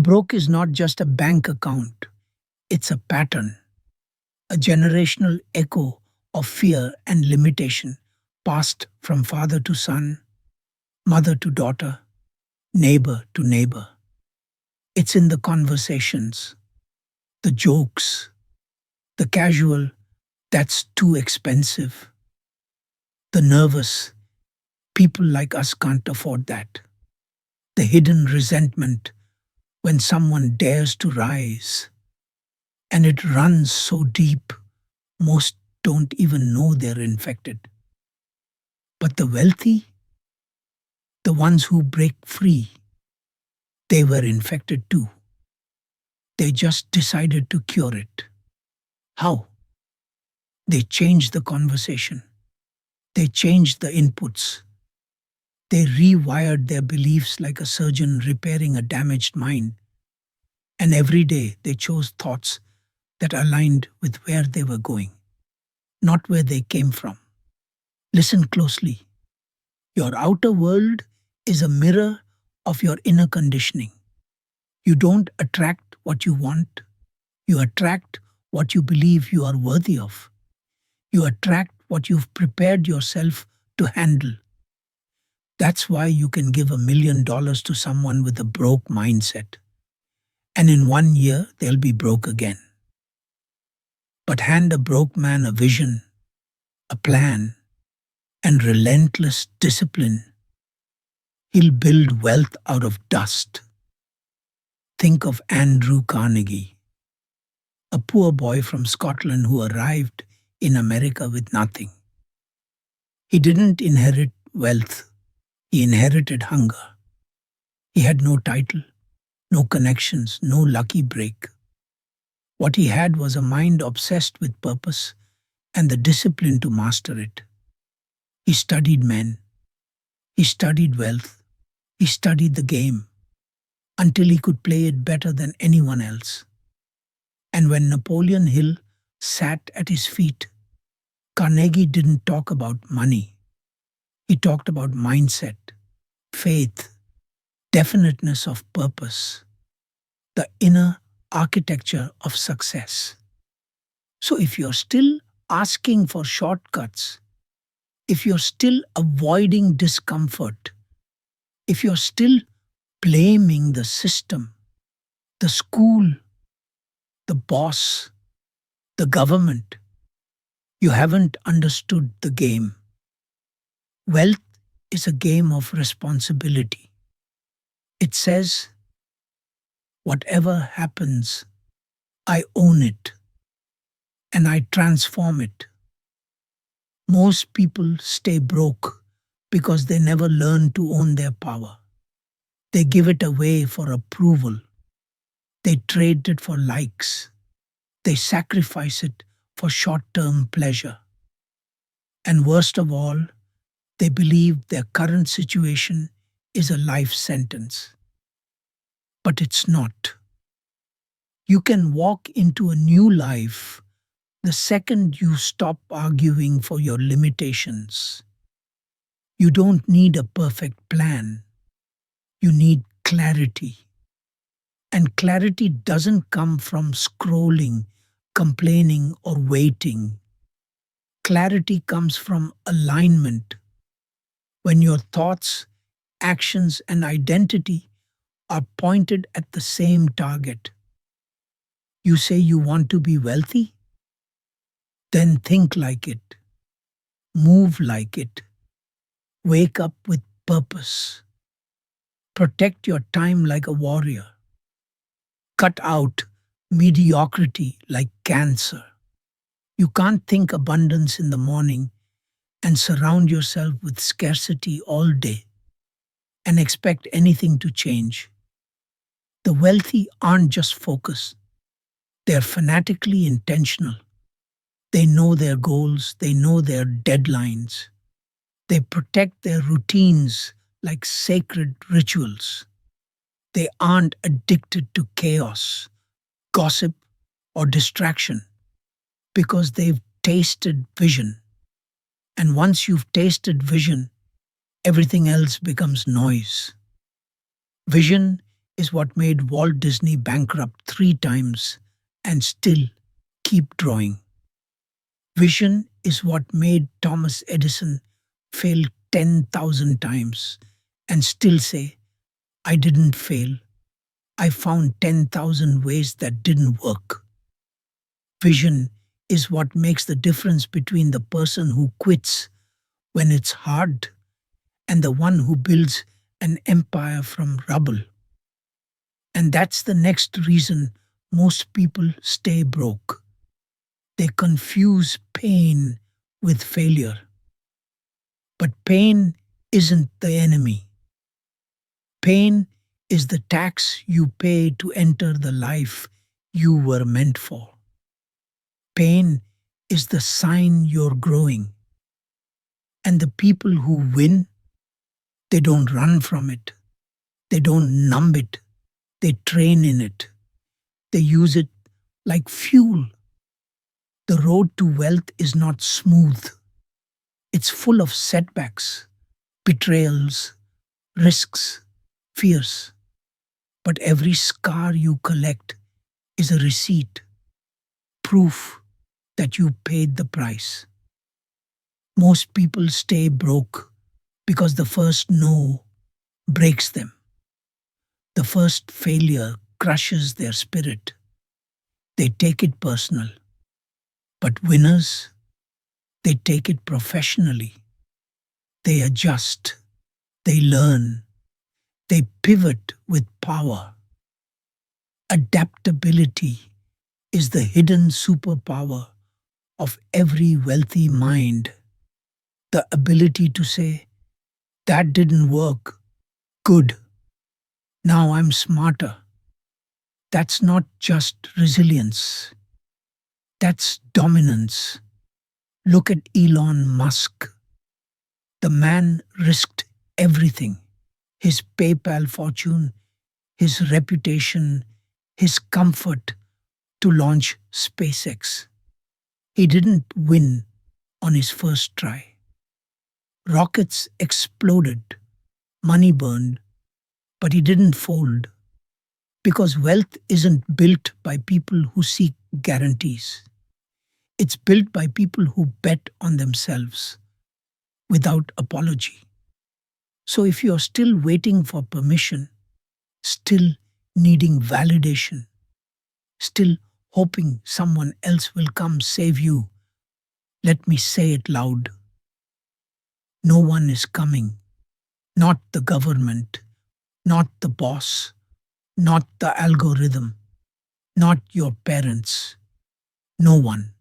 Broke is not just a bank account, it's a pattern, a generational echo of fear and limitation passed from father to son, mother to daughter, neighbor to neighbor. It's in the conversations, the jokes, the casual, that's too expensive, the nervous, people like us can't afford that, the hidden resentment when someone dares to rise. And it runs so deep, most don't even know they're infected. But the wealthy, the ones who break free, they were infected too. They just decided to cure it. How? They changed the conversation. They changed the inputs. They rewired their beliefs like a surgeon repairing a damaged mind. And every day they chose thoughts that aligned with where they were going, not where they came from. Listen closely. Your outer world is a mirror of your inner conditioning. You don't attract what you want. You attract what you believe you are worthy of. You attract what you've prepared yourself to handle. That's why you can give $1 million to someone with a broke mindset. And in 1 year, they'll be broke again. But hand a broke man a vision, a plan, and relentless discipline. He'll build wealth out of dust. Think of Andrew Carnegie, a poor boy from Scotland who arrived in America with nothing. He didn't inherit wealth, he inherited hunger. He had no title, no connections, no lucky break. What he had was a mind obsessed with purpose and the discipline to master it. He studied men. He studied wealth. He studied the game until he could play it better than anyone else. And when Napoleon Hill sat at his feet, Carnegie didn't talk about money. He talked about mindset, faith, definiteness of purpose, the inner architecture of success. So if you're still asking for shortcuts, if you're still avoiding discomfort, if you're still blaming the system, the school, the boss, the government, you haven't understood the game. Wealth is a game of responsibility. It says, whatever happens, I own it and I transform it. Most people stay broke because they never learn to own their power. They give it away for approval. They trade it for likes. They sacrifice it for short-term pleasure. And worst of all, they believe their current situation is a life sentence. But it's not. You can walk into a new life the second you stop arguing for your limitations. You don't need a perfect plan. You need clarity. And clarity doesn't come from scrolling, complaining, or waiting. Clarity comes from alignment. When your thoughts, actions, and identity are pointed at the same target. You say you want to be wealthy? Then think like it. Move like it. Wake up with purpose. Protect your time like a warrior. Cut out mediocrity like cancer. You can't think abundance in the morning and surround yourself with scarcity all day and expect anything to change. The wealthy aren't just focused. They're fanatically intentional. They know their goals. They know their deadlines. They protect their routines like sacred rituals. They aren't addicted to chaos, gossip, or distraction because they've tasted vision. And once you've tasted vision, everything else becomes noise. Vision is what made Walt Disney bankrupt 3 times and still keep drawing. Vision is what made Thomas Edison fail 10,000 times and still say, I didn't fail. I found 10,000 ways that didn't work. Vision is what makes the difference between the person who quits when it's hard and the one who builds an empire from rubble. And that's the next reason most people stay broke. They confuse pain with failure. But pain isn't the enemy. Pain is the tax you pay to enter the life you were meant for. Pain is the sign you're growing. And the people who win, they don't run from it. They don't numb it. They train in it. They use it like fuel. The road to wealth is not smooth. It's full of setbacks, betrayals, risks, fears. But every scar you collect is a receipt, proof that you paid the price. Most people stay broke because the first no breaks them. The first failure crushes their spirit. They take it personal. But winners, they take it professionally. They adjust. They learn. They pivot with power. Adaptability is the hidden superpower of every wealthy mind. The ability to say, that didn't work. Good. Now I'm smarter. That's not just resilience. That's dominance. Look at Elon Musk. The man risked everything. His PayPal fortune, his reputation, his comfort to launch SpaceX. He didn't win on his first try. Rockets exploded, money burned, but he didn't fold. Because wealth isn't built by people who seek guarantees. It's built by people who bet on themselves without apology. So if you're still waiting for permission, still needing validation, still hoping someone else will come save you, let me say it loud. No one is coming. Not the government, not the boss, not the algorithm, not your parents. No one.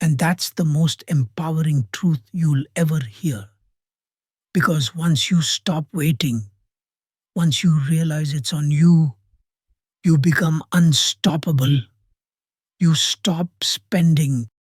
And that's the most empowering truth you'll ever hear. Because once you stop waiting, once you realize it's on you, you become unstoppable. You stop spending